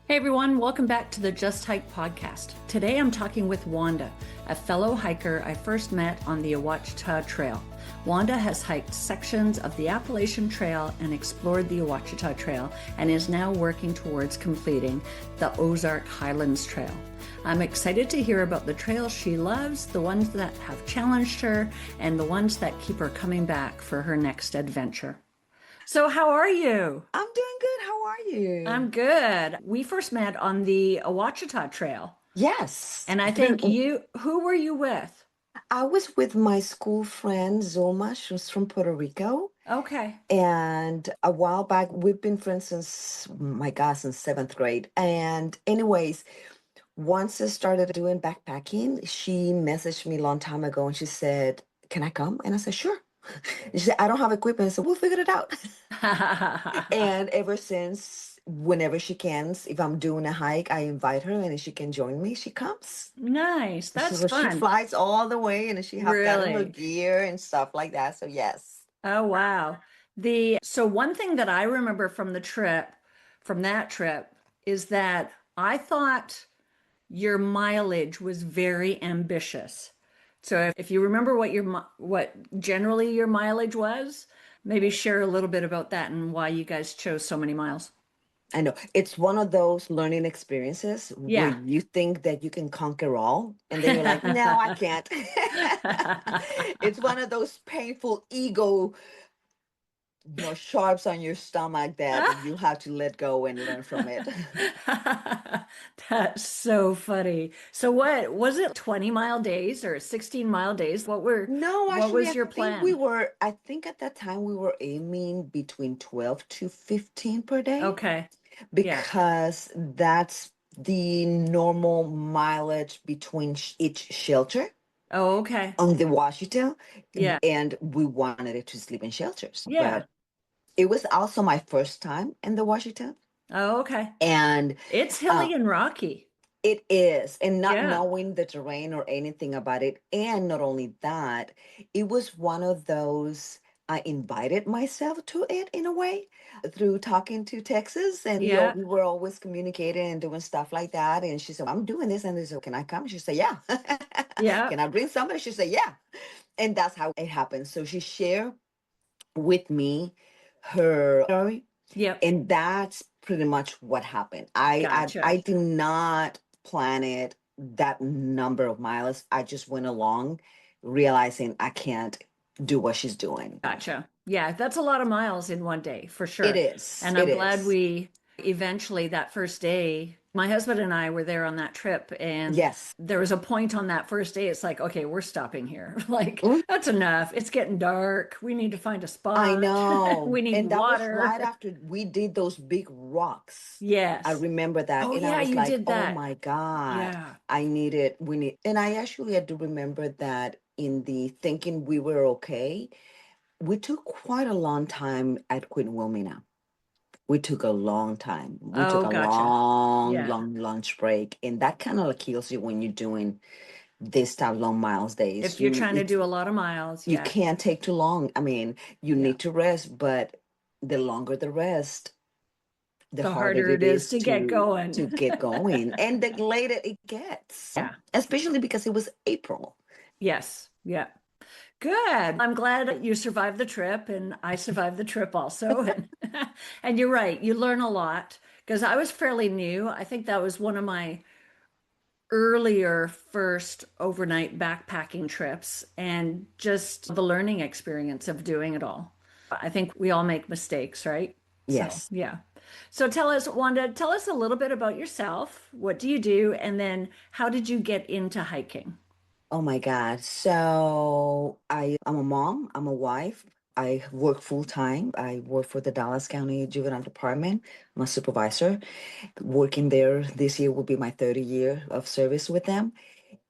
Hey everyone, welcome back to the Just Hyke Podcast. Today I'm talking with Wanda, a fellow hiker I first met on the Ouachita Trail. Wanda has hiked sections of the Appalachian Trail and explored the Ouachita Trail and is now working towards completing the Ozark Highlands Trail. I'm excited to hear about the trails she loves, the ones that have challenged her, and the ones that keep her coming back for her next adventure. So how are you? I'm doing good. How are you? I'm good. We first met on the Ouachita Trail. Yes. And I think who were you with? I was with my school friend Zulma. She was from Puerto Rico. Okay. And a while back, we've been friends since, my God, since seventh grade. And anyways, once I started doing backpacking, she messaged me a long time ago and she said, "Can I come?" And I said, "Sure." And she said, "I don't have equipment." So we'll figure it out. And ever since, whenever she can, if I'm doing a hike, I invite her, and if she can join me, she comes. Nice. That's So she fun. flies all the way, and she have got her Really? gear and stuff like that. So yes. Oh, wow. So one thing that I remember from from that trip, is that I thought your mileage was very ambitious. So if you remember what generally your mileage was, maybe share a little bit about that and why you guys chose so many miles. I know it's one of those learning experiences where Yeah. you think that you can conquer all, and then you're like, "No, I can't." It's one of those painful ego, sharps on your stomach that you have to let go and learn from it. That's so funny. So what was it, 20-mile days or 16-mile days? No, What actually, was your plan? I think at that time we were aiming between 12 to 15 per day Okay. Yeah. because that's the normal mileage between each shelter Oh, okay. on the Washington. Yeah. And we wanted it to sleep in shelters. Yeah. But it was also my first time in the Washington. Oh, okay. And It's uh, hilly and rocky. it is, and not Yeah. knowing the terrain or anything about it. And not only that, it was one of those, I invited myself to it in a way through talking to Texas. And Yeah. we were always communicating and doing stuff like that. And she said, "I'm doing this." And I said, "Can I come?" She said, "Yeah." Yeah. "Can I bring somebody?" She said, "Yeah." And that's how it happened. So she shared with me her story, Yep. and that's pretty much what happened. I Gotcha. did not plan it that number of miles. I just went along realizing I can't do what she's doing. Gotcha. Yeah, that's a lot of miles in one day for It sure. is. And It I'm glad is. we eventually, that first day, my husband and I were there on that trip, and Yes. there was a point on that first day, it's like, okay, we're stopping here. Like, Mm, that's enough. It's getting dark. We need to find a I spot. know. We need And that was water. right after we did those big rocks. I Yes. remember that. Oh, And I yeah, was you like, did "Oh that. my God, Yeah. we need." And I actually had to remember that in the thinking we were okay. We took quite a long time at Queen Wilmina. We took a long time. We took Oh, a gotcha. long, Yeah. long lunch break, and that kind of kills you when you're doing this type long miles days. If you're trying to do a lot of miles, You yeah, can't take too long. I mean, you yeah. need to rest, but the longer the rest, the The harder harder it it is is to get to going. get going, and the later it gets. Yeah. Especially because it was April. Yes. Yeah. Good. I'm glad that you survived the trip and I survived the trip also. And and you're right, you learn a lot because I was fairly new. I think that was one of my earlier first overnight backpacking trips and just the learning experience of doing it all. I think we all make mistakes, right? So, Yes. yeah. So tell us, Wanda, tell us a little bit about yourself. What do you do? And then how did you get into hiking? Oh my God. So I'm a mom, I'm a wife. I work full time. I work for the Dallas County Juvenile Department. I'm a supervisor. Working there this year will be my 30th year of service with them.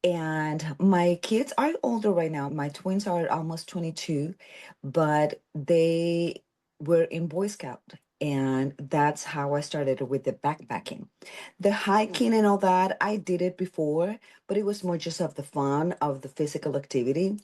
And my kids are older right now. My twins are almost 22, but they were in Boy Scout. And that's how I started with the backpacking. The hiking and all that, I did it before, but it was more just of the fun of the physical activity.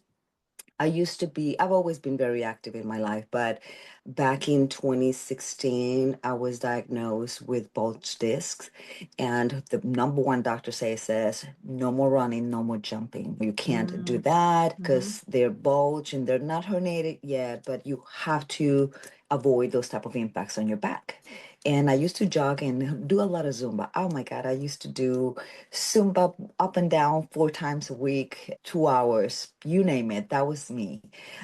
I've always been very active in my life, but back in 2016, I was diagnosed with bulge discs. And the number one doctor says, no more running, no more jumping. You can't do Mm, that hmm. because they're bulged and they're not herniated yet, but you have to avoid those type of impacts on your back. And I used to jog and do a lot of Zumba. Oh my God, I used to do Zumba up and down 4 times a week, 2 hours, you name it. That was me.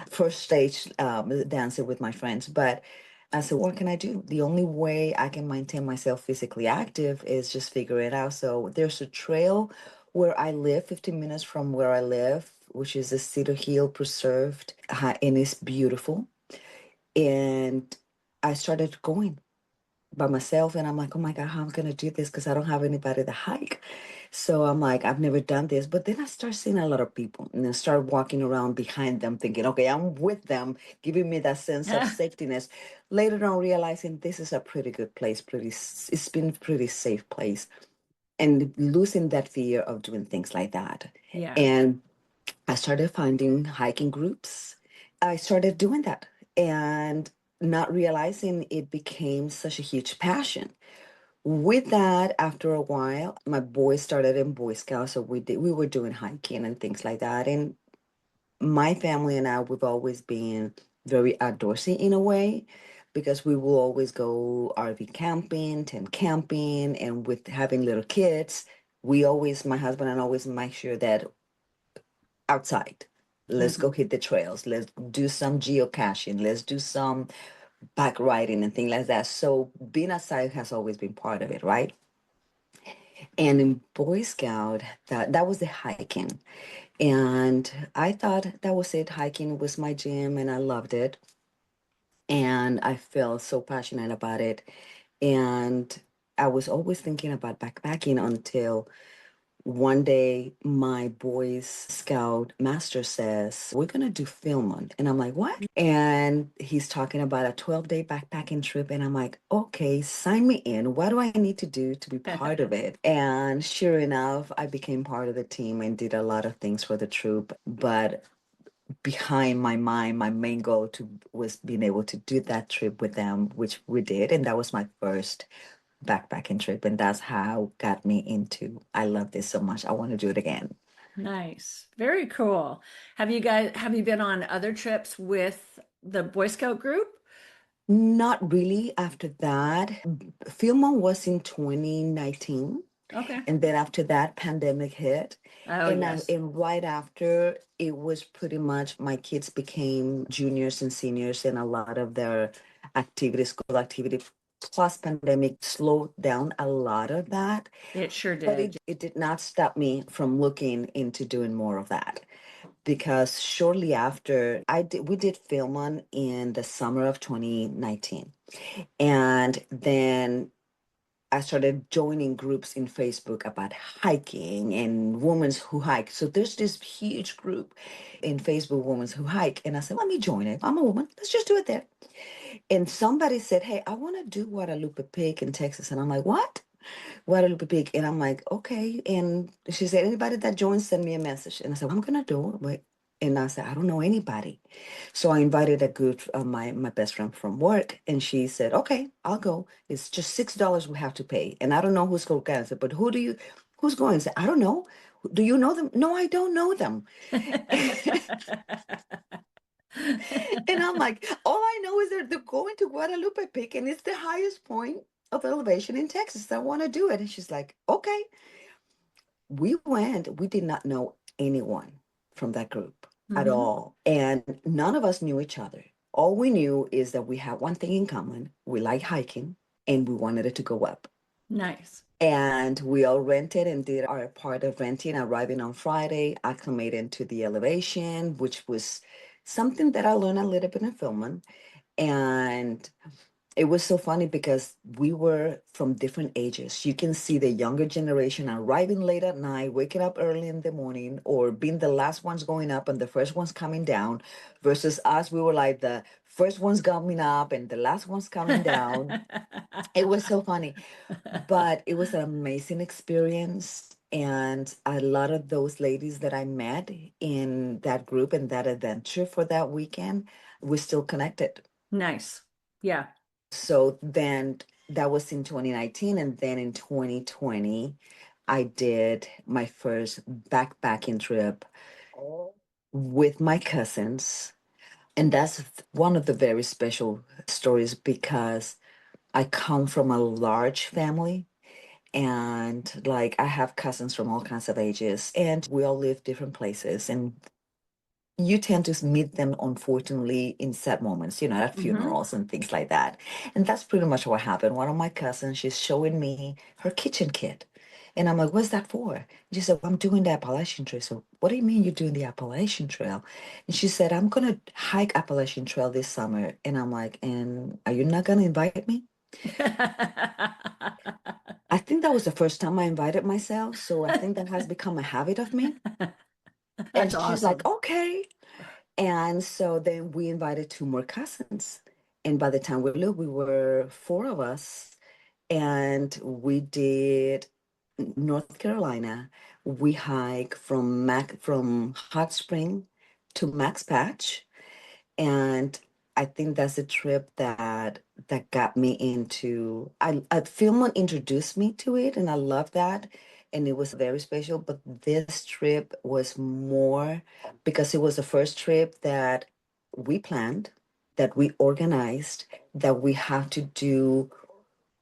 First stage dancing with my friends. But I said, what can I do? The only way I can maintain myself physically active is just figure it out. So there's a trail where I live, 15 minutes from where I live, which is the Cedar Hill Preserved, and it's beautiful. And I started going by myself, and I'm like, oh my God, how am I gonna do this? Because I don't have anybody to hike. So I'm like, I've never done this. But then I start seeing a lot of people and then start walking around behind them thinking, okay, I'm with them, giving me that sense of safetyness. Later on realizing this is a pretty good place, it's been a pretty safe place. And losing that fear of doing things like that. Yeah. And I started finding hiking groups. I started doing that and not realizing it became such a huge passion. With that, after a while, my boys started in Boy Scouts, so we were doing hiking and things like that. And my family and I, we've always been very outdoorsy in a way because we will always go RV camping, tent camping, and with having little kids, my husband and I always make sure that outside. Let's go Hmm. hit the trails. Let's do some geocaching. Let's do some bike riding and things like that. So being outside has always been part of it, right? And in Boy Scout, that was the hiking. And I thought that was it. Hiking was my jam and I loved it. And I felt so passionate about it. And I was always thinking about backpacking until one day, my Boy Scout master says, we're going to do Philmont. And I'm like, what? And he's talking about a 12-day backpacking trip. And I'm like, okay, sign me in. What do I need to do to be part of it? And sure enough, I became part of the team and did a lot of things for the troop. But behind my mind, my main goal was being able to do that trip with them, which we did. And that was my first backpacking trip, and that's how got me into I love this so much. I want to do it again. Nice. Very cool. Have you been on other trips with the Boy Scout group? Not really after that. Philmont was in 2019. Okay. And then after that, pandemic hit. Oh, And yes. and right after, it was pretty much my kids became juniors and seniors, and a lot of their activities, school activity, plus pandemic slowed down a lot of that. It sure But did. it did not stop me from looking into doing more of that. Because shortly after we did Philmont in the summer of 2019. And then I started joining groups in Facebook about hiking and women who hike. So there's this huge group in Facebook, Women Who Hike. And I said, let me join it. I'm a woman. Let's just do it there. And somebody said, hey, I want to do Guadalupe Peak in Texas. And I'm like, what? Guadalupe Peak. And I'm like, okay. And she said, anybody that joins, send me a message. And I said, well, I'm going to do it. Wait. And I said, I don't know anybody. So I invited a good, my best friend from work. And she said, okay, I'll go. It's just $6 we have to pay. And I don't know who's going to go. I said, but who's going? I said, I don't know. Do you know them? No, I don't know them. And I'm like, all I know is that they're going to Guadalupe Peak and it's the highest point of elevation in Texas. I want to do it. And she's like, okay. We went, we did not know anyone from that group at Hmm. all. And none of us knew each other. All we knew is that we had one thing in common. We like hiking and we wanted it to go up. Nice. And we all rented and did our part of renting, arriving on Friday, acclimating to the elevation, which was something that I learned a little bit in filming. And it was so funny because we were from different ages. You can see the younger generation arriving late at night, waking up early in the morning, or being the last ones going up and the first ones coming down, versus us, we were like the first ones coming up and the last ones coming down. It was so funny, but it was an amazing experience. And a lot of those ladies that I met in that group and that adventure for that weekend, we're still connected. Nice. Yeah. So then that was in 2019. And then in 2020, I did my first backpacking trip with my cousins. And that's one of the very special stories because I come from a large family. And like I have cousins from all kinds of ages, and we all live different places. And you tend to meet them, unfortunately, in sad moments, at Hmm. funerals and things like that. And that's pretty much what happened. One of my cousins, she's showing me her kitchen kit. And I'm like, what's that for? And she said, I'm doing the Appalachian Trail. So, what do you mean you're doing the Appalachian Trail? And she said, I'm going to hike Appalachian Trail this summer. And I'm like, and are you not going to invite me? I think that was the first time I invited myself. So, I think that has become a habit of me. That's And she's like, awesome. okay. And so then we invited two more cousins. And by the time we looked, we were four of us. And we did North Carolina. We hiked from Hot Spring to Max Patch. And I think that's a trip that got me into I Philmont introduced me to it and I love that. And it was very special. But this trip was more because it was the first trip that we planned, that we organized, that we have to do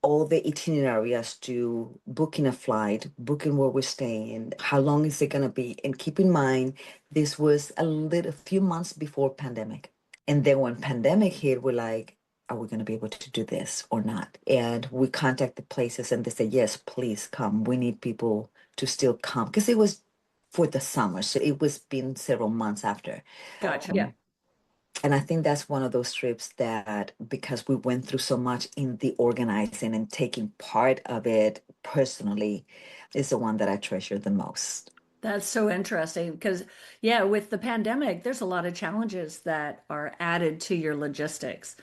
all the itinerary as to booking a flight, booking where we're staying, how long is it gonna be, and keep in mind this was a few months before pandemic. And then when pandemic hit, we're like, are we going to be able to do this or not? And we contacted places and they said, yes, please come. We need people to still come because it was for the summer. So it was been several months after. Gotcha. Yeah. Um, and I think that's one of those trips that, because we went through so much in the organizing and taking part of it personally, is the one that I treasure the most. That's so interesting because, yeah, with the pandemic, there's a lot of challenges that are added to your logistics.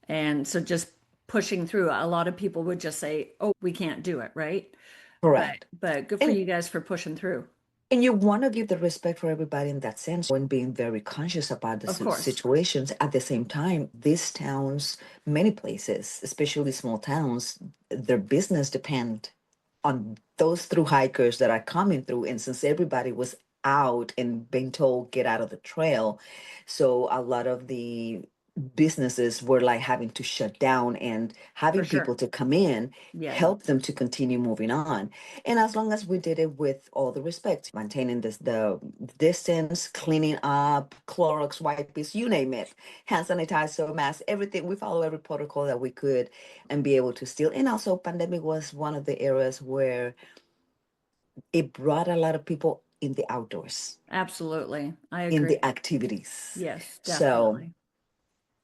And so just pushing through, a lot of people would just say, oh, we can't do it, right? But Correct. but good for And you guys for pushing through. And you want to give the respect for everybody in that sense and being very conscious about the Of course. situations. At the same time, these towns, many places, especially small towns, their business depend on those through hikers that are coming through. And since everybody was out and being told get out of the trail, so a lot of the businesses were like having to shut down and For having people sure. to come in, Yeah. help them to continue moving on. And as long as we did it with all the respect, maintaining the distance, cleaning up, Clorox wipes, you name it, hand sanitizer, mask, everything. We follow every protocol that we could and be able to still. And also, pandemic was one of the areas where it brought a lot of people in the outdoors, Absolutely. I in the agree. activities. Yes, So definitely.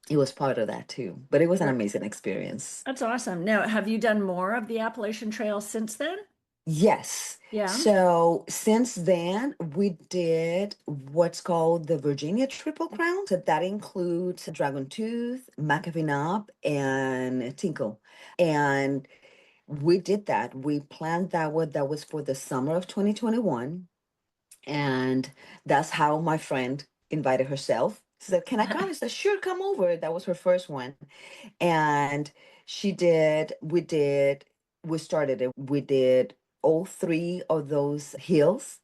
it was part of that too. But it was an Ver- amazing experience. That's awesome. Now, have you done more of the Appalachian Trail since then? Yes. Yeah. So since then, we did what's called the Virginia Triple Crown. So that includes Dragon Tooth, McAfee Knob, and Tinkle. And we did that. We planned that one. That was for the summer of 2021. And that's how my friend invited herself. She said, can I come? I said, sure, come over. That was her first one. And we started it. We did all three of those hills,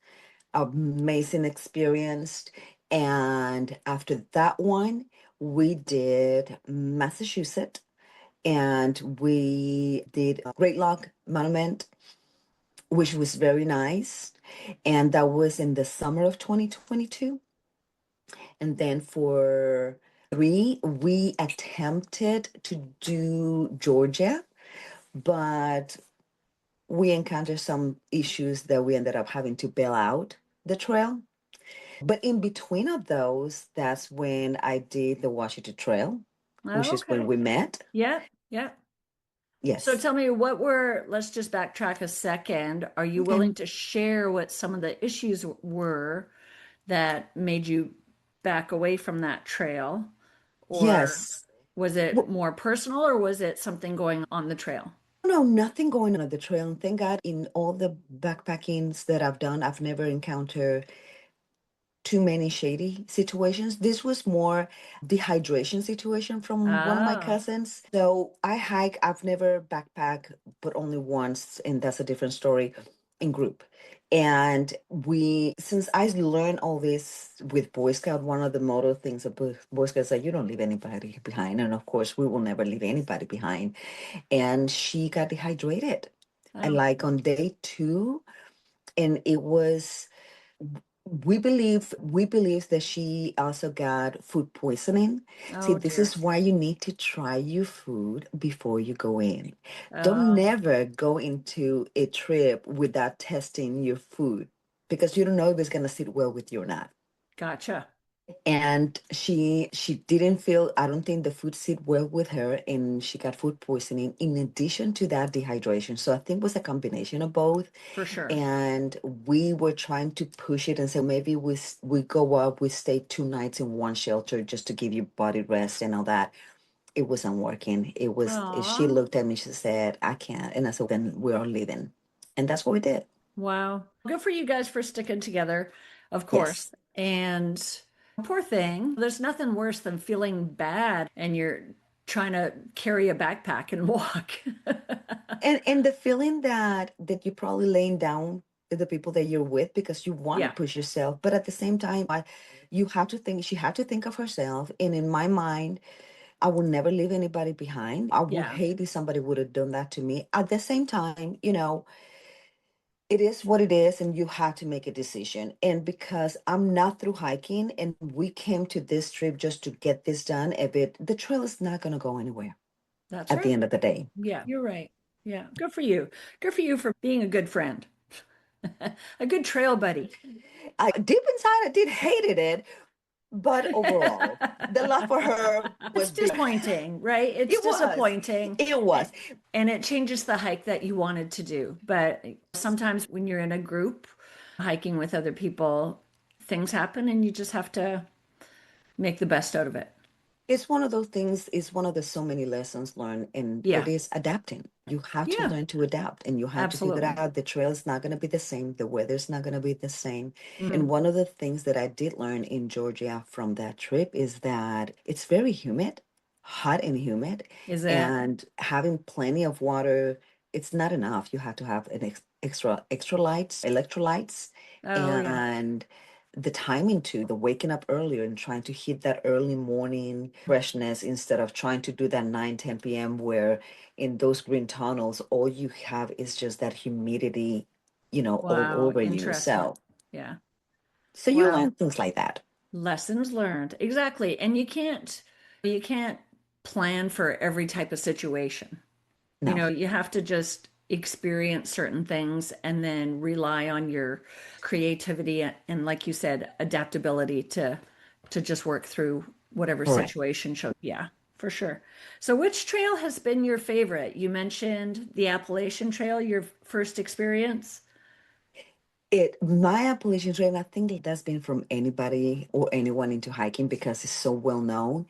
amazing experience. And after that one, we did Massachusetts and we did Great Lock Monument, which was very nice. And that was in the summer of 2022. And then for three, we attempted to do Georgia, but we encountered some issues that we ended up having to bail out the trail. But in between of those, that's when I did the Ouachita Trail, which Oh, is when okay. we met. Yeah. Yeah. So Yes. tell me let's just backtrack a second. Are you Okay. willing to share what some of the issues were that made you back away from that trail? Or Yes. was it Well, more personal or was it something going on the trail? No, nothing going on the trail. And thank God in all the backpackings that I've done, I've never encountered too many shady situations. This was more dehydration situation from one of my Oh, cousins. So I hike, I've never backpack, but only once, and that's a different story in group. And since I learned all this with Boy Scout, one of the motto things of Boy Scouts are you don't leave anybody behind. And of course, we will never leave anybody behind. And she got dehydrated. And oh, like on day two, and it was we believe that she also got food poisoning. See, oh this is dear. why you need to try your food before you go in. Don't Oh, never go into a trip without testing your food because you don't know if it's going to sit well with you or not. gotcha. And she didn't feel, I don't think the food sit well with her, and she got food poisoning in addition to that dehydration. So I think it was a combination of both. For sure. And we were trying to push it and say maybe we go up, we stay 2 nights in one shelter just to give you body rest and all that. It wasn't working. She Aw, looked at me, she said, I can't. And I said, then we are leaving. And that's what we did. wow. Good for you guys for sticking together, of course. Yes. And poor thing, there's nothing worse than feeling bad and you're trying to carry a backpack and walk. And the feeling that you're probably laying down with the people that you're with because you want to Yeah, push yourself, but at the same time, you have to think she had to think of herself. And in my mind, I will never leave anybody behind. I would yeah, hate if somebody would have done that to me. At the same time, it is what it is, and you have to make a decision. And because I'm not through hiking, and we came to this trip just to get this done, the trail is not going to go anywhere that's at the right. end of the day. Yeah, you're right. Yeah, good for you. Good for you for being a good friend, a good trail buddy. Deep inside, I did hated it, but overall, the love for her It's was big. disappointing, right? It's It was. disappointing. It a- was. And it changes the hike that you wanted to do. But sometimes when you're in a group hiking with other people, things happen and you just have to make the best out of it. It's one of those things, it's one of the so many lessons learned, and it Yeah. is adapting. You have to Yeah, learn to adapt, and you have to figure absolutely. out the trail is not going to be the same, the weather's not going to be the same. And Mhm. one of the things that I did learn in Georgia from that trip is that it's very humid, hot and humid, Is it? and having plenty of water, it's not enough. You have to have an extra lights, electrolytes, Oh, yeah. and the timing too, the waking up earlier and trying to hit that early morning freshness instead of trying to do that 9, 10 p.m. where in those green tunnels, all you have is just that humidity, all Wow, over you. interesting. So, Yeah. you Wow. learn things like that. Lessons learned. Exactly. And you can't plan for every type of situation. No, You have to just experience certain things and then rely on your creativity and like you said, adaptability to just work through whatever correct. situation shows. Yeah, for sure. So which trail has been your favorite? You mentioned the Appalachian Trail, your first experience. My Appalachian Trail, I think that's been from anybody or anyone into hiking because it's so well known.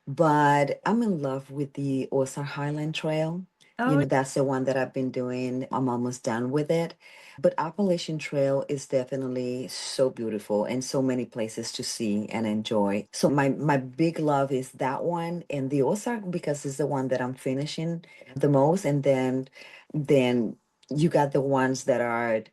But I'm in love with the Ozark Highland Trail. Oh, That's the one that I've been doing. I'm almost done with it. But Appalachian Trail is definitely so beautiful and so many places to see and enjoy. So my big love is that one and the Ozark because it's the one that I'm finishing the most. And then you got the ones that are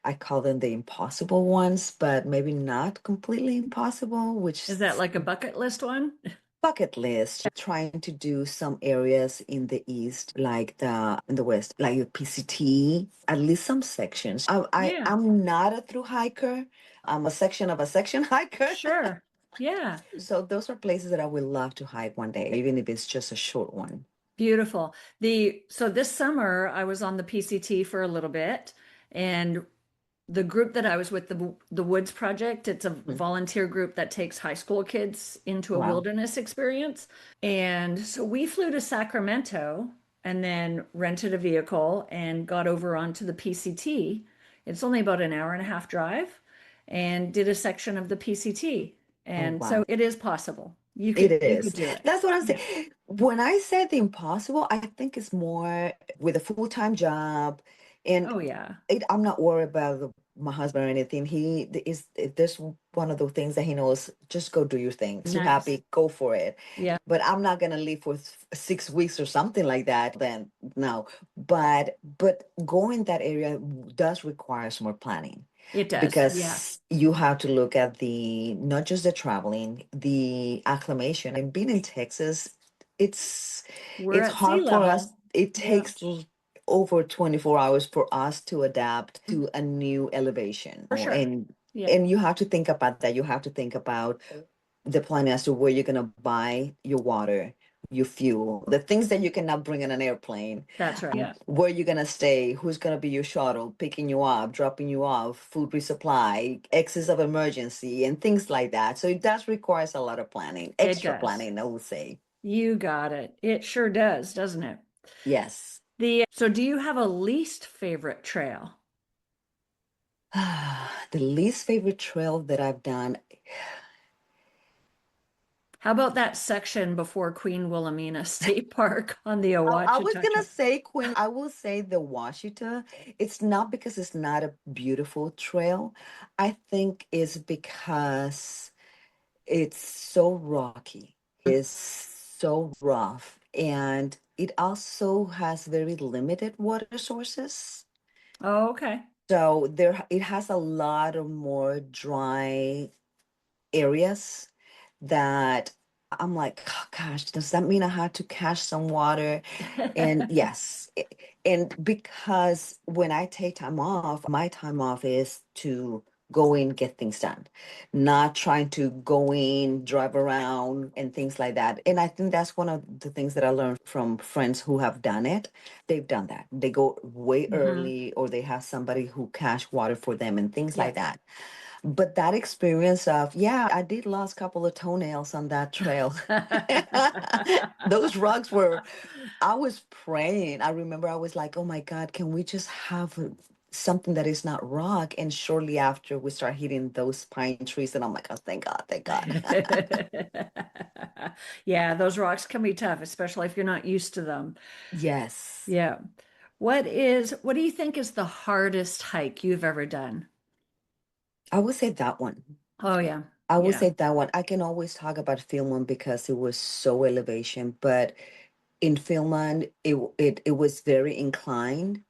I call them the impossible ones, but maybe not completely impossible, which is that like a bucket list one? bucket list, trying to do some areas in the east, like in the west, like the PCT, at least some sections. Yeah, I'm not a through hiker. I'm a section of a section hiker. sure. Yeah. So those are places that I would love to hike one day, even if it's just a short one. Beautiful. So this summer I was on the PCT for a little bit and the group that I was with, the Woods Project, it's a Mm. volunteer group that takes high school kids into a Wow. wilderness experience. And so we flew to Sacramento and then rented a vehicle and got over onto the PCT. It's only about an hour and a half drive and did a section of the PCT. Oh, And so wow. it is possible. You It could is. do it. That's what I'm Yeah. saying. When I said the impossible, I think it's more with a full-time job, and Oh, yeah. I'm not worried about my husband or anything. Is this one of those things that he knows, just go do your thing. If you're Nice. happy, go for it. Yeah, But I'm not gonna leave for 6 weeks or something like that. Then no. But going that area does require some more planning it does. Yeah. because you have to look at the not just the traveling, the acclimation. And being in Texas, it's We're it's at sea hard for us. level. It Yeah. takes over 24 hours for us to adapt to a new elevation. For Oh, sure. and Yeah. and you have to think about that. You have to think about the plan as to where you're gonna buy your water, your fuel, the things that you cannot bring in an airplane, That's right. Yeah. where you're gonna stay, who's gonna be your shuttle, picking you up, dropping you off, food resupply, excess of emergency, and things like that. So it does requires a lot of planning, It extra does. planning, I would say. You got it. It sure does, doesn't it? Yes. So do you have a least favorite trail? The least favorite trail that I've done, How about that section before Queen Wilhelmina State Park on the I was Ouachita gonna Trail? say Queen. I will say the Ouachita. It's not because it's not a beautiful trail. I think it's because it's so rocky. It's so rough, and it also has very limited water sources. Oh, okay. So it has a lot of more dry areas that I'm like, "Oh, gosh, does that mean I had to catch some water?" And yes, and because when I take time off, my time off is to go in, get things done, not trying to go in, drive around, and things like that. And I think that's one of the things that I learned from friends who have done it. They've done that. They go way Hmm. early, or they have somebody who cache water for them and things Yeah. like that. But that experience of, yeah, I did lost a couple of toenails on that trail. Those rugs were, I was praying. I remember I was like, oh my God, can we just have something that is not rock? And shortly after, we start hitting those pine trees, and I'm like, oh, thank God, thank God. Yeah, those rocks can be tough, especially if you're not used to them. Yes, Yeah. What do you think is the hardest hike you've ever done? I would say that one. Oh, yeah. I would Yeah. say that one. I can always talk about Philmont because it was so elevation, but in Philmont, it was very inclined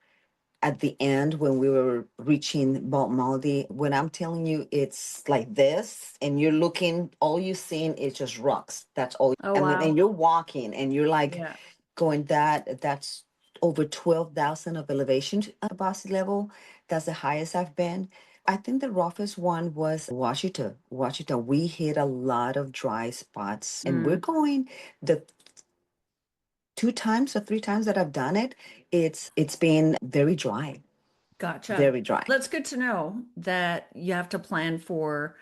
at the end when we were reaching Mount Maldi. When I'm telling you it's like this, and you're looking, all you're seeing is just rocks. That's all. Oh, I mean, and wow. you're walking and you're like Yeah. going that's over 12,000 of elevation above sea level. That's the highest I've been. I think the roughest one was Washita. Washita, we hit a lot of dry spots, and we're Mm, going the 2 times or 3 times that I've done it. It's been very dry, gotcha. very dry. That's good to know that you have to plan for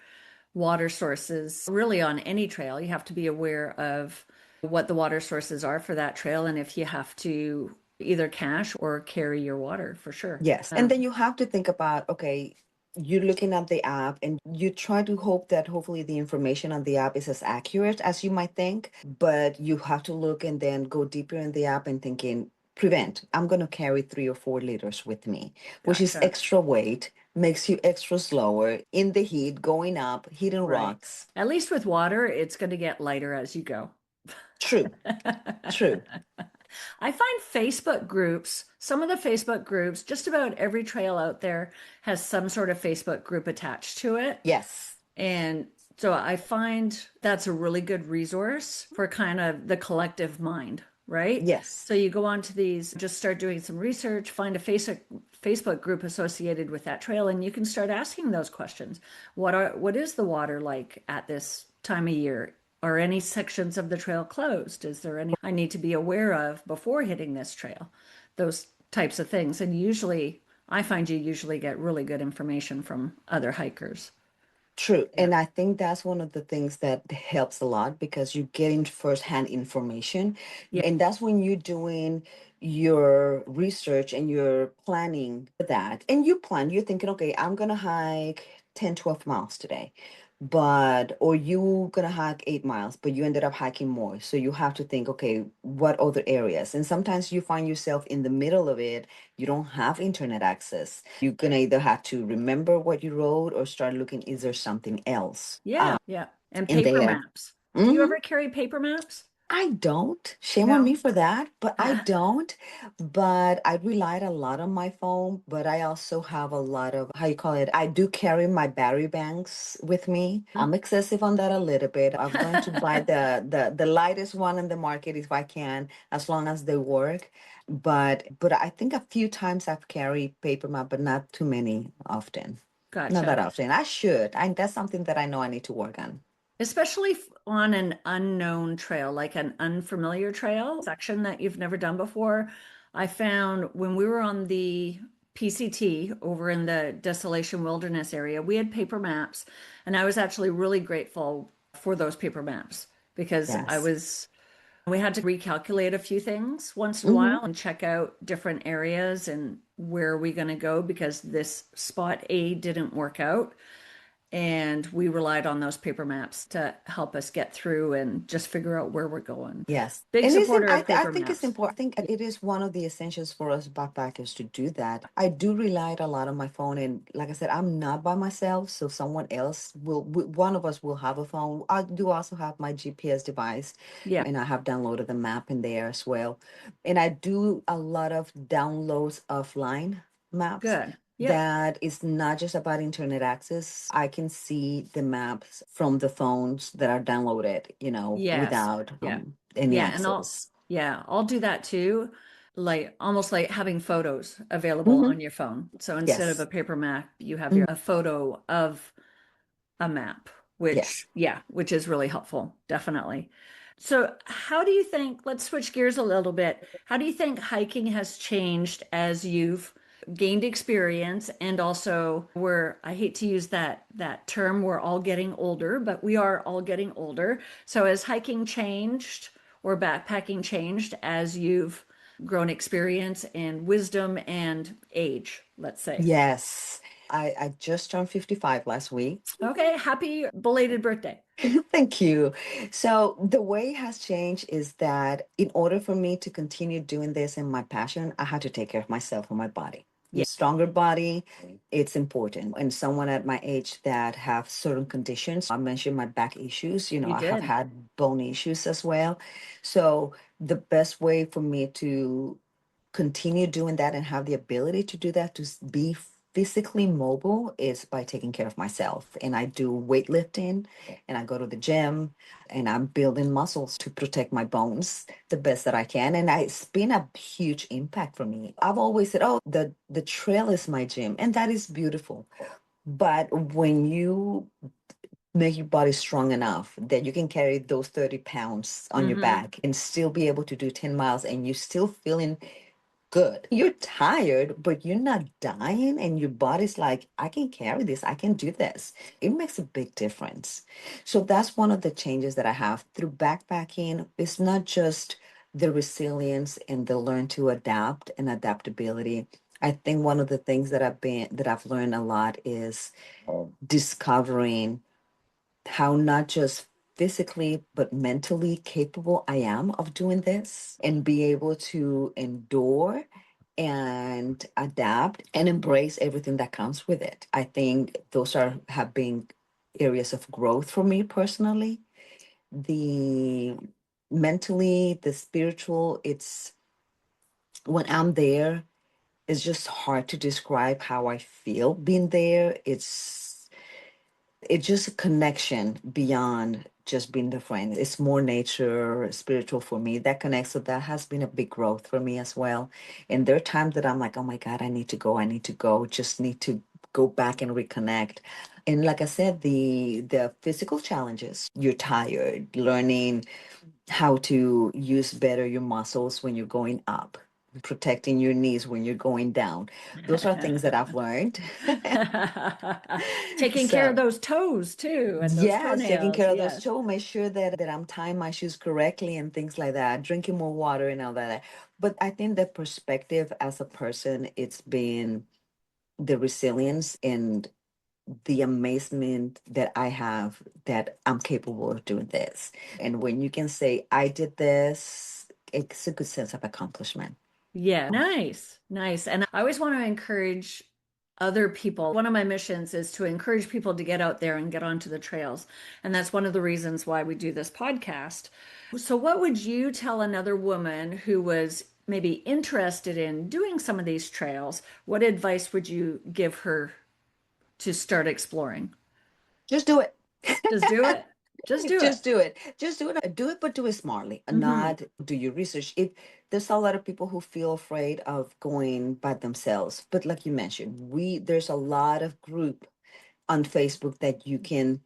water sources. Really, on any trail, you have to be aware of what the water sources are for that trail and if you have to either cache or carry your water for sure. Yes. And then you have to think about, okay, you're looking at the app and you try to hope that hopefully the information on the app is as accurate as you might think, but you have to look and then go deeper in the app and thinking, prevent, I'm going to carry 3 or 4 liters with me, which is Gotcha. extra weight, makes you extra slower in the heat, going up, hitting Right. rocks. At least with water, it's going to get lighter as you go. True, true. I find Facebook groups, some of the Facebook groups, just about every trail out there has some sort of Facebook group attached to it. Yes, And so I find that's a really good resource for kind of the collective mind, right? yes. So you go on to these, just start doing some research, find a Facebook group associated with that trail, and you can start asking those questions. What is the water like at this time of year? Are any sections of the trail closed? Is there any I need to be aware of before hitting this trail? Those types of things. And usually, I find you usually get really good information from other hikers. True. Yeah. And I think that's one of the things that helps a lot because you're getting firsthand information. Yeah. And that's when you're doing your research and you're planning for that. And you plan, you're thinking, okay, I'm going to hike 10, 12 miles today. but or you gonna hike 8 miles, but you ended up hiking more. So you have to think, okay, what other areas? And sometimes you find yourself in the middle of it. You don't have internet access. You're gonna either have to remember what you rode or start looking, is there something else Yeah, yeah. And in paper there? maps. Do you Mm-hmm. ever carry paper maps? I don't. Shame on me No. for that, but I don't. But I relied a lot on my phone, but I also have a lot of, how you call it? I do carry my battery banks with me. I'm excessive on that a little bit. I've learned to buy the lightest one in the market if I can, as long as they work. But I think a few times I've carried paper map, but not too many often. Not that Gotcha. often. I should. That's something that I know I need to work on. Especially on an unknown trail, like an unfamiliar trail section that you've never done before. I found when we were on the PCT over in the Desolation Wilderness area, we had paper maps, and I was actually really grateful for those paper maps because Yes. we had to recalculate a few things once in a Mm-hmm. while and check out different areas and where are we going to go because this spot A didn't work out. And we relied on those paper maps to help us get through and just figure out where we're going. Yes. Big And isn't supporter of I paper think it's maps. important. I think it is one of the essentials for us backpackers to do that. I do rely a lot on my phone, and like I said, I'm not by myself, so someone else one of us will have a phone. I do also have my GPS device, Yeah, and I have downloaded the map in there as well. And I do a lot of downloads offline maps. good. Yep. That is not just about internet access. I can see the maps from the phones that are downloaded, Yes. without Yeah. any Yeah. And I'll, access. yeah, I'll do that too. Like almost like having photos available Hmm. on your phone. So instead of a Yes. paper map, you have Mhm. a photo of a map, Yes. which is really helpful, definitely. So, how do you think, let's switch gears a little bit. How do you think hiking has changed as you've gained experience and also I hate to use that term, we're all getting older, but we are all getting older. So, has hiking changed or backpacking changed as you've grown experience and wisdom and age, let's say? Yes. I just turned 55 last week. Okay, happy belated birthday. Thank you. So the way it has changed is that in order for me to continue doing this and my passion, I had to take care of myself and my body. Yeah, Stronger body, it's important. And someone at my age that have certain conditions, I mentioned my back issues, you I have did. had bone issues as well. So the best way for me to continue doing that and have the ability to do that, to be physically mobile, is by taking care of myself. And I do weightlifting and I go to the gym and I'm building muscles to protect my bones the best that I can. And it's been a huge impact for me. I've always said, oh, the trail is my gym, and that is beautiful. But when you make your body strong enough that you can carry those 30 pounds on your Hmm. back and still be able to do 10 miles and you're still feeling good. You're tired, but you're not dying, and your body's like, I can carry this, I can do this. It makes a big difference. So that's one of the changes that I have through backpacking. It's not just the resilience and the learn to adapt and adaptability. I think one of the things that I've learned a lot is discovering how not just physically but mentally capable I am of doing this and be able to endure and adapt and embrace everything that comes with it. I think those are have been areas of growth for me personally. The mentally, the spiritual, it's when I'm there, it's just hard to describe how I feel being there. It's just a connection beyond just being the friend. It's more nature, spiritual for me. That connects. So that has been a big growth for me as well. And there are times that I'm like, oh my God, I need to go. I need to go. Just need to go back and reconnect. And like I said, the physical challenges, you're tired, learning how to use better your muscles when you're going up, protecting your knees when you're going down. Those are things that I've learned. Taking care of So those toes too, and those yes, taking toenails. care of those Yes. toes, make sure that I'm tying my shoes correctly and things like that, drinking more water and all that. But I think the perspective as a person, it's been the resilience and the amazement that I have that I'm capable of doing this. And when you can say, I did this, it's a good sense of accomplishment. Yeah, nice, nice. And I always want to encourage other people. One of my missions is to encourage people to get out there and get onto the trails. And that's one of the reasons why we do this podcast. So, what would you tell another woman who was maybe interested in doing some of these trails? What advice would you give her to start exploring? Just do it. Just do it. Just do it. Just do it. Just do it. Do it, but do it smartly. And Hmm. not do your research. If there's a lot of people who feel afraid of going by themselves, but like you mentioned, there's a lot of group on Facebook that you can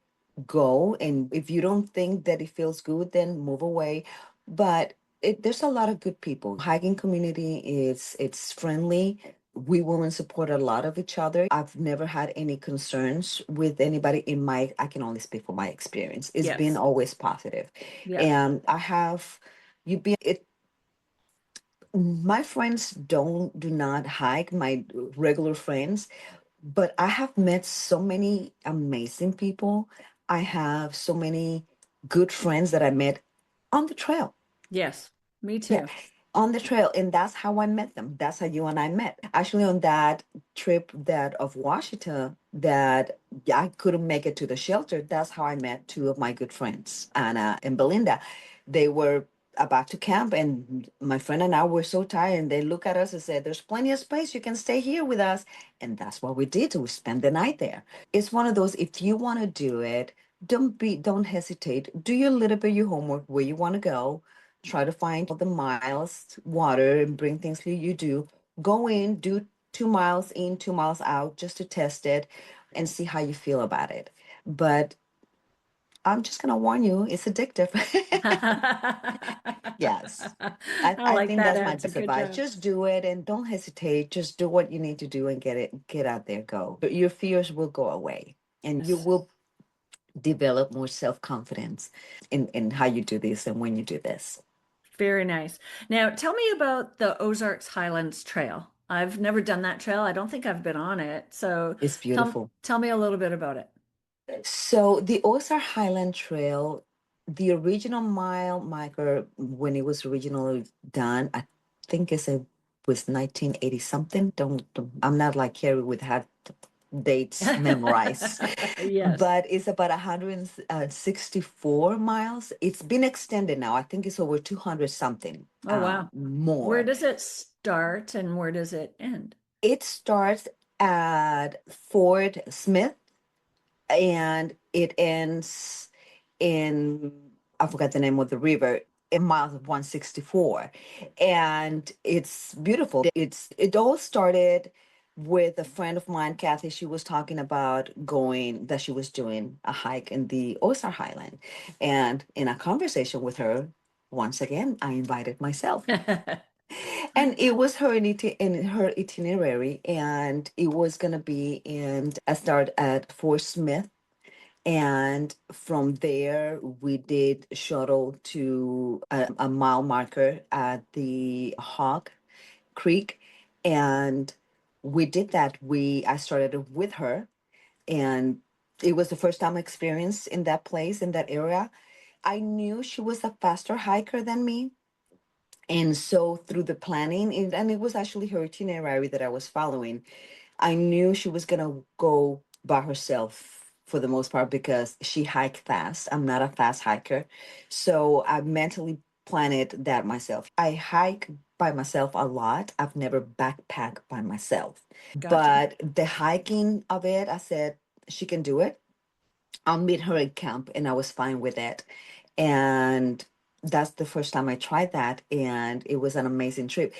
go. And if you don't think that it feels good, then move away. But there's a lot of good people. Hiking community is it's friendly. We women support a lot of each other. I've never had any concerns with anybody in my, I can only speak for my experience. It's been Yes. always positive. Yeah. And I have, you be it, my friends do not hike, my regular friends, but I have met so many amazing people. I have so many good friends that I met on the trail. Yes. Me Yeah, too. on the trail. And that's how I met them. That's how you and I met. Actually, on that trip that of Washington, that I couldn't make it to the shelter, that's how I met two of my good friends, Anna and Belinda. They were about to camp, and my friend and I were so tired. And they look at us and said, "There's plenty of space. You can stay here with us." And that's what we did. We spent the night there. It's one of those, if you want to do it, don't hesitate. Do your little bit of your homework where you want to go, try to find all the miles, water, and bring things you do. Go in, do 2 miles in, 2 miles out, just to test it and see how you feel about it. But I'm just gonna warn you, it's addictive. Yes. I, I I like think that that's my answer. best Good advice. job. Just do it and don't hesitate. Just do what you need to do and get out there, go. Your fears will go away and you Yes. will develop more self-confidence in how you do this and when you do this. Very nice. Now, tell me about the Ozarks Highlands Trail. I've never done that trail. I don't think I've been on it. So It's beautiful. tell me a little bit about it. So the Ozark Highland Trail, the original mile marker when it was originally done, I think it was 1980 something. I'm not like Carrie with had dates memorized, Yes. but it's about 164 miles. It's been extended now. I think it's over 200 something Oh, wow. Where more. does it start and where does it end? It starts at Fort Smith and it ends in, I forgot the name of the river, in miles of 164. And it's beautiful. It all started with a friend of mine, Kathy. She was talking about going, that she was doing a hike in the Ozark Highland. And in a conversation with her, once again, I invited myself. And it was in her itinerary, and it was gonna be in a start at Fort Smith, and from there, we did shuttle to a mile marker at the Hawk Creek. And we did that. I started with her, and it was the first time experience in that place, in that area. I knew she was a faster hiker than me. And so through the planning, and it was actually her itinerary that I was following, I knew she was gonna go by herself for the most part because she hiked fast. I'm not a fast hiker. So I mentally planned that myself. I hike by myself a lot. I've never backpacked by myself. Gotcha. But the hiking of it, I said, she can do it. I'll meet her at camp, and I was fine with it. And that's the first time I tried that, and it was an amazing trip.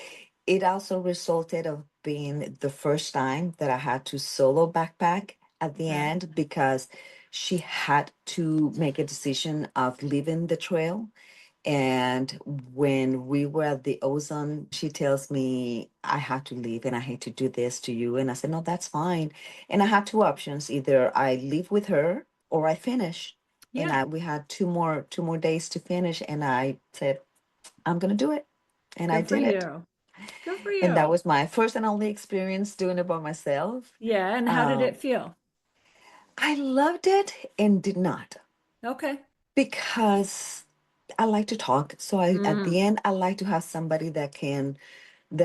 It also resulted of being the first time that I had to solo backpack at the Okay. end because she had to make a decision of leaving the trail. And when we were at the ozone, she tells me, I have to leave and I hate to do this to you. And I said, no, that's fine. And I had two options. Either I leave with her or I finish. And Yeah. we had two more days to finish. And I said, I'm gonna do it. And I Good for did it. you. Good for And that you. was my first and only experience doing it by myself. Yeah. And how did Um, it feel? I loved it and did not Okay. because I like to talk. So I at Mm, the end I like to have somebody that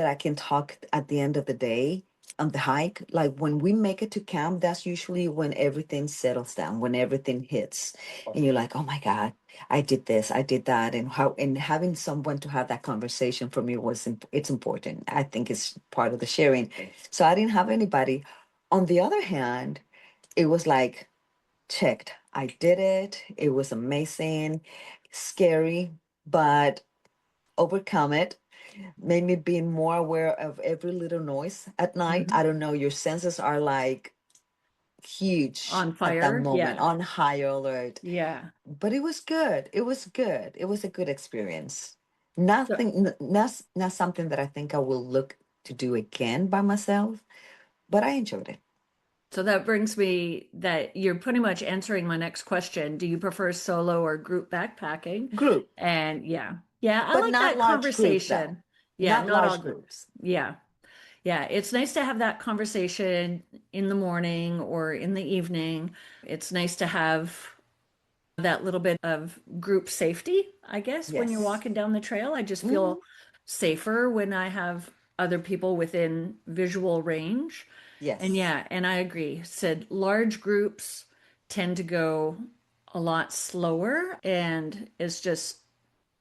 I can talk at the end of the day on the hike. Like when we make it to camp, that's usually when everything settles down, when everything hits. And you're like, oh my God, I did this, I did that. And having someone to have that conversation for me it's important. I think it's part of the sharing. So I didn't have anybody. On the other hand, it was like checked. I did it. It was amazing, scary, but overcome it made me be more aware of every little noise at night. I mhm. don't know, your senses are like huge On at that fire. moment, Yeah. on high alert. Yeah. But it was good. It was good. It was a good experience. So, Not something that I think I will look to do again by myself, but I enjoyed it. so that brings me that you're pretty much answering my next question. Do you prefer solo or group backpacking? Group, And yeah. Yeah, I but like not that large group though. conversation. Yeah, Not not all large groups. groups. Yeah. Yeah, it's nice to have that conversation in the morning or in the evening. It's nice to have that little bit of group safety, I guess, when you're Yes. walking down the trail. I just Hmm. feel safer when I have other people within visual range. And Yes. yeah, and I agree. Said large groups tend to go a lot slower, and it's just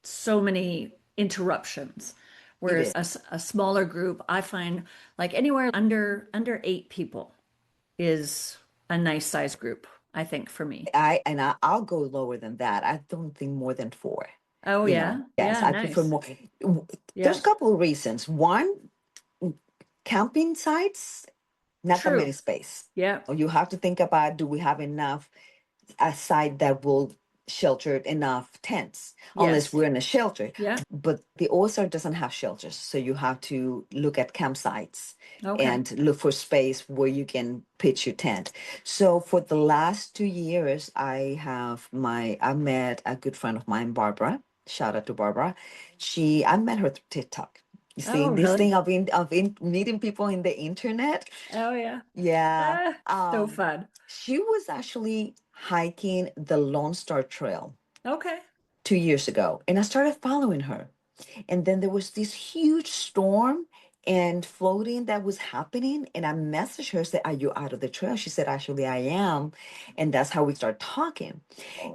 so many interruptions. It Whereas is. a smaller group, I find like anywhere under 8 people is a nice size group, I think, for me. I'll go lower than that. I don't think more than four. Oh yeah. Yes, Yeah, I prefer nice. more. There's Yeah. a couple of reasons. One, camping sites, not that many True. space. Yeah. Or you have to think about, do we have enough a site that will shelter enough tents, unless Yes. we're in a shelter. Yeah. But the Ozark doesn't have shelters, so you have to look at campsites Okay. and look for space where you can pitch your tent. So for the last 2 years, I met a good friend of mine, Barbara. Shout out to Barbara. I met her through TikTok. You see, Oh, this really? thing of meeting people in the internet. Oh, yeah. Yeah. Ah, so fun. She was actually hiking the Lone Star Trail Okay. 2 years ago, and I started following her. And then there was this huge storm and floating that was happening. And I messaged her, said, are you out of the trail? She said, actually, I am. And that's how we started talking.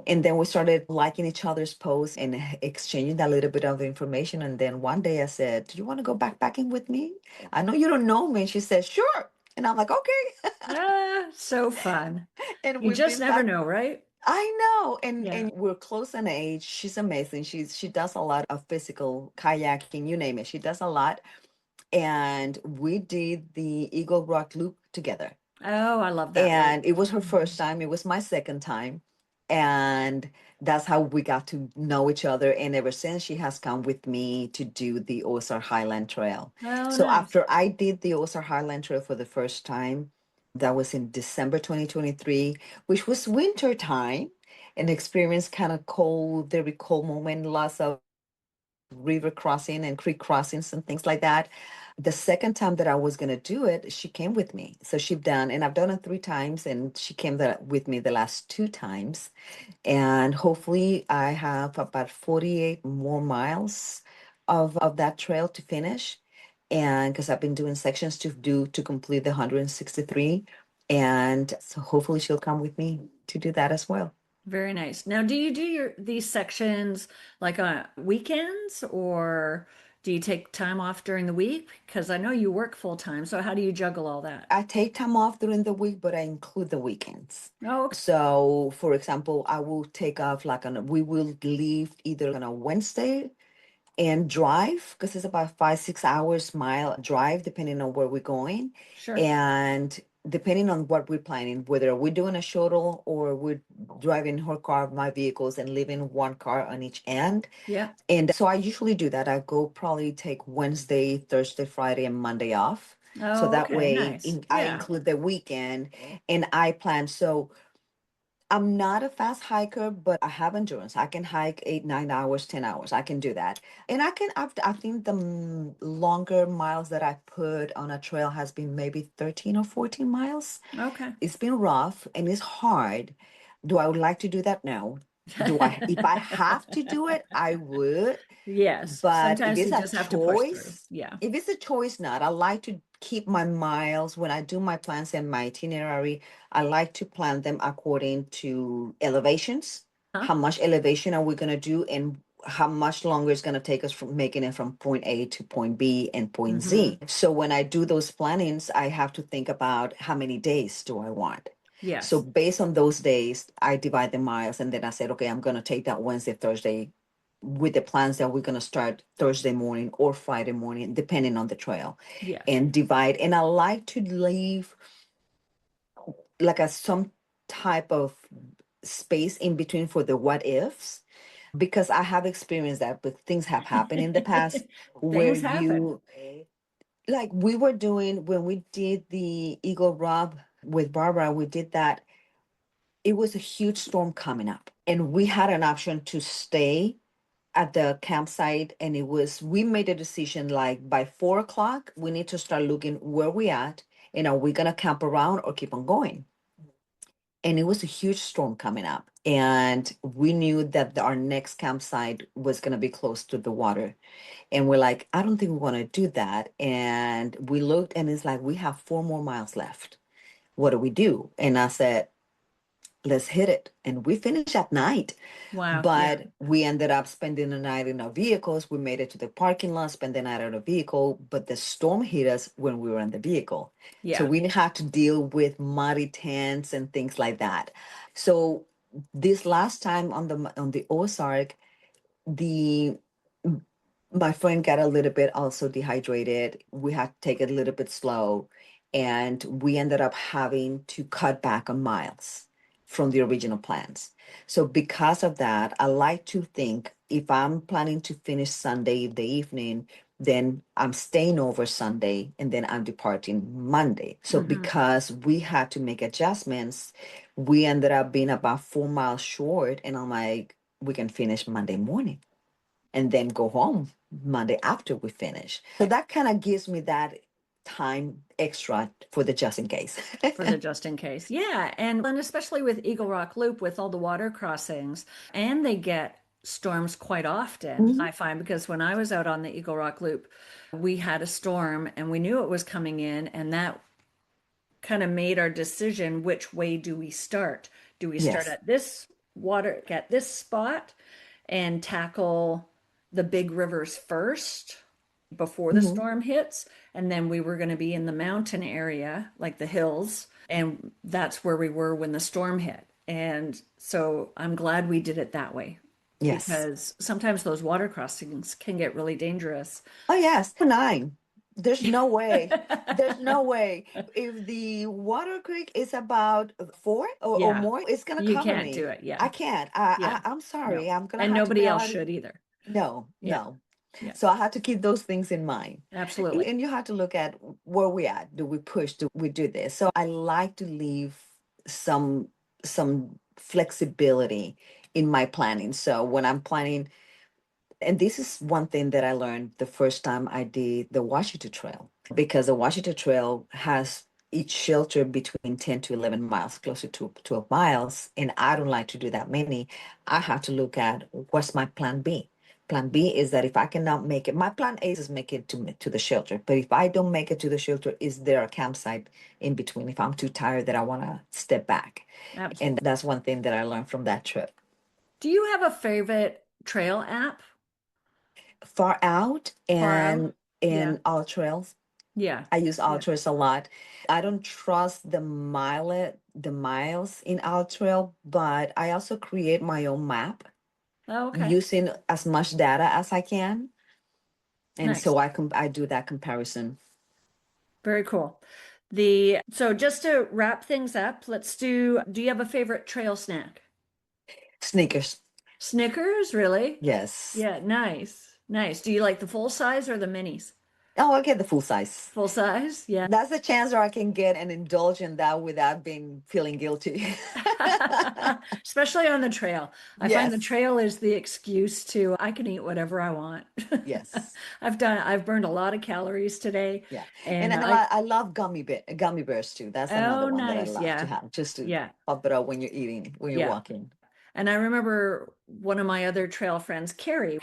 And then we started liking each other's posts and exchanging that little bit of information. And then one day I said, do you want to go backpacking with me? I know you don't know me. And she said, sure. And I'm like, okay. Ah, so fun. And You we've just been never back. know, right? I know, Yeah. and we're close in age. She's amazing. She does a lot of physical kayaking, you name it. She does a lot. And we did the Eagle Rock Loop together. Oh, I love that loop. And it was her first time. It was my second time. And that's how we got to know each other. And ever since, she has come with me to do the Ozark Highland Trail. Oh, So nice. after I did the Ozark Highland Trail for the first time, that was in December 2023, which was winter time, and experienced kind of cold, very cold moment, lots of river crossing and creek crossings and things like that. The second time that I was going to do it, she came with me. So and I've done it 3 times, and she came with me the last 2 times. And hopefully, I have about 48 more miles of that trail to finish. And because I've been doing sections to complete the 163. And so hopefully, she'll come with me to do that as well. Very nice. Now, do you do these sections like on weekends or do you take time off during the week? Because I know you work full time. So how do you juggle all that? I take time off during the week, but I include the weekends. Oh, okay. So, for example, I will take off we will leave either on a Wednesday and drive because it's about 5, 6 hours mile drive, depending on where we're going. Sure. And depending on what we're planning, whether we're doing a shuttle or we're driving her car, my vehicles, and leaving one car on each end. Yeah. And so I usually do that. I go probably take Wednesday, Thursday, Friday, and Monday off. So Oh, that okay. way Nice. I Yeah. include the weekend and I plan. So I'm not a fast hiker, but I have endurance. I can hike 8, 9 hours, 10 hours. I can do that. And I think the longer miles that I put on a trail has been maybe 13 or 14 miles. Okay. It's been rough and it's hard. Do I would like to do that? No. If I have to do it, I would. Yes. But if Sometimes it's you a just have to push through. choice, Yeah. if it's a choice not, I like to keep my miles when I do my plans and my itinerary. I like to plan them according to elevations. Huh? How much elevation are we going to do, and how much longer it's going to take us from making it from point A to point B and point Mm-hmm. Z. So when I do those plannings, I have to think about how many days do I want. So Yes. based on those days, I divide the miles, and then I said, okay, I'm going to take that Wednesday, Thursday, with the plans that we're going to start Thursday morning or Friday morning, depending on the trail, Yes. and divide. And I like to leave like some type of space in between for the what ifs, because I have experienced that, but things have happened in the past where Things happen. you, like we were doing when we did the Eagle Rub with Barbara, we did that. It was a huge storm coming up, and we had an option to stay at the campsite, and we made a decision like by 4 o'clock we need to start looking where we at, and are we gonna camp around or keep on going. And it was a huge storm coming up, and we knew that our next campsite was gonna be close to the water, and we're like, I don't think we want to do that. And we looked, and it's like we have 4 more miles left. What do we do? And I said, let's hit it. And we finished at night. Wow. Yeah. But we ended up spending the night in our vehicles. We made it to the parking lot, spent the night in a vehicle, but the storm hit us when we were in the vehicle. So Yeah. we had to deal with muddy tents and things like that. So this last time on the Ozark, the my friend got a little bit also dehydrated. We had to take it a little bit slow, and we ended up having to cut back on miles from the original plans. So because of that, I like to think if I'm planning to finish Sunday the evening, then I'm staying over Sunday and then I'm departing Monday. So Mm-hmm. because we had to make adjustments, we ended up being about 4 miles short, and I'm like, we can finish Monday morning and then go home Monday after we finish. So that kind of gives me that time extra for the just in case. For the just in case. Yeah. And especially with Eagle Rock Loop with all the water crossings, and they get storms quite often, Mhm. I find, because when I was out on the Eagle Rock Loop, we had a storm and we knew it was coming in, and that kind of made our decision, which way do we start? Do we start Yes. at this water, at this spot, and tackle the big rivers first before the Mhm. storm hits? And then we were going to be in the mountain area, like the hills, and that's where we were when the storm hit. And so I'm glad we did it that way, Yes. because sometimes those water crossings can get really dangerous. Oh, yes. 9. There's no way. There's no way. If the Water Creek is about 4 or Yeah, more, it's gonna you cover can't do me. it. I Yeah, can't. yeah, I'm no. sorry. I'm gonna And have to nobody bail else out. should either. No, Yeah, no. yeah, So I had to keep those things in mind. absolutely. And you have to look at where we at. Do we push? Do we do this? So I like to leave some some flexibility in my planning. So when I'm planning, and this is one thing that I learned the first time I did the Ouachita Trail, because the Ouachita Trail has each shelter between 10 to 11 miles, closer to 12 miles. And I don't like to do that many. I have to look at what's my plan B. Plan B is that if I cannot make it, my plan A is make it to the shelter. But if I don't make it to the shelter, is there a campsite in between if I'm too tired that I want to step back? And Absolutely. that's one thing that I learned from that trip. Do you have a favorite trail app? Far out Far out? and Yeah. in all trails. Yeah. I use all Yeah. trails a lot. I don't trust the miles in all trail, but I also create my own map Oh, okay. using as much data as I can. And Nice. so I do that comparison. Very cool. So just to wrap things up, do you have a favorite trail snack? Sneakers. Snickers, really? Yes. Yeah, nice. Nice. Do you like the full size or the minis? Oh, I'll get the full size. Full size? Yeah. That's the chance where I can get and indulge in that without being feeling guilty. Especially on the trail. I find the Yes, trail is the excuse to I can eat whatever I want. yes, I've burned a lot of calories today yeah. And and I love gummy bears too. That's another oh one that I nice. love to Yeah. have, just to Yeah. pop it up when you're eating, when you're Yeah. walking. And I remember one of my other trail friends, Carrie,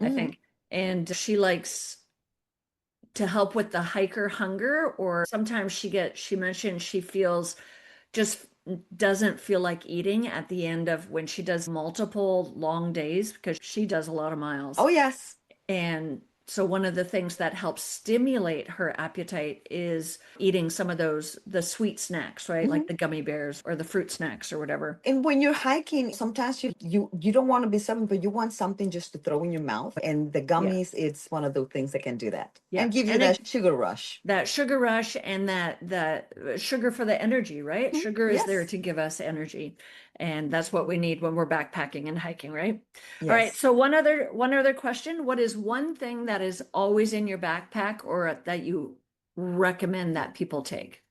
I Hmm. think, and she likes to help with the hiker hunger, or sometimes she mentioned she feels just doesn't feel like eating at the end of when she does multiple long days because she does a lot of miles. Oh, yes. And so one of the things that helps stimulate her appetite is eating some of the sweet snacks, right? Like Mhm. the gummy bears or the fruit snacks or whatever. And when you're hiking, sometimes you don't want to be something, but you want something just to throw in your mouth. And the Yeah. gummies, it's one of those things that can do that Yeah. and give you And that it sugar rush. that sugar rush and that sugar for the energy, right? Mhm. Sugar is there Yes. to give us energy, and that's what we need when we're backpacking and hiking, right? All right, Yes. so one other question. What is one thing that is always in your backpack or that you recommend that people take?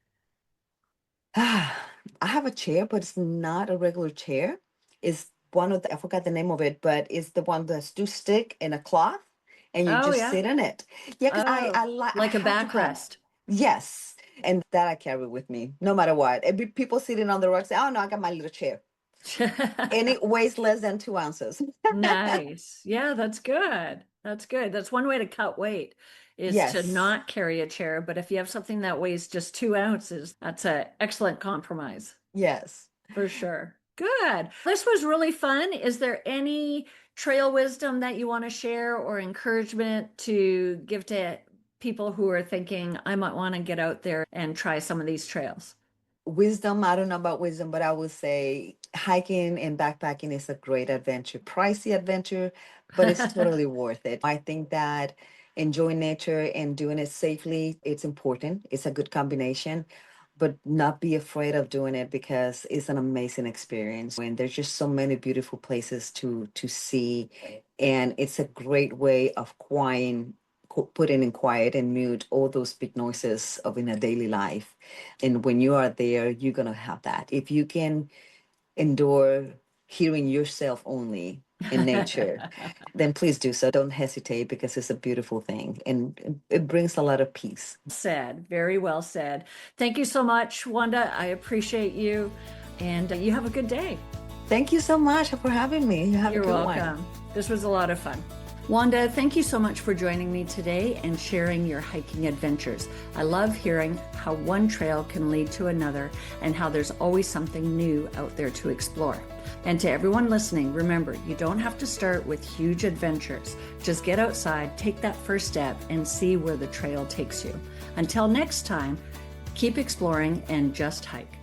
I have a chair, but it's not a regular chair. It's one of I forgot the name of it, but it's the one that's two stick in a cloth and you Oh just yeah. sit in it. Yeah, because Oh, I like a have to have, backrest. yes. And that I carry with me no matter what. People sitting on the rug say, oh no, I got my little chair. And it weighs less than 2 ounces. Nice. Yeah, that's good. That's good. That's one way to cut weight is to Yes. not carry a chair. But if you have something that weighs just 2 ounces, that's an excellent compromise Yes. for sure. Good. This was really fun. Is there any trail wisdom that you want to share or encouragement to give to people who are thinking, I might want to get out there and try some of these trails? Wisdom, I don't know about wisdom, but I would say hiking and backpacking is a great adventure, pricey adventure, but it's totally worth it. I think that enjoying nature and doing it safely, it's important. It's a good combination, but not be afraid of doing it because it's an amazing experience. And there's just so many beautiful places to see, and it's a great way of putting in quiet and mute all those big noises of in a daily life. And when you are there, you're going to have that. If you can endure hearing yourself only in nature, then please do so. Don't hesitate because it's a beautiful thing and it brings a lot of peace. Said, very well said. Thank you so much, Wanda. I appreciate you, and you have a good day. Thank you so much for having me. You have You're a good one. welcome. This was a lot of fun. Wanda, thank you so much for joining me today and sharing your hiking adventures. I love hearing how one trail can lead to another and how there's always something new out there to explore. And to everyone listening, remember, you don't have to start with huge adventures. Just get outside, take that first step, and see where the trail takes you. Until next time, keep exploring and just hike.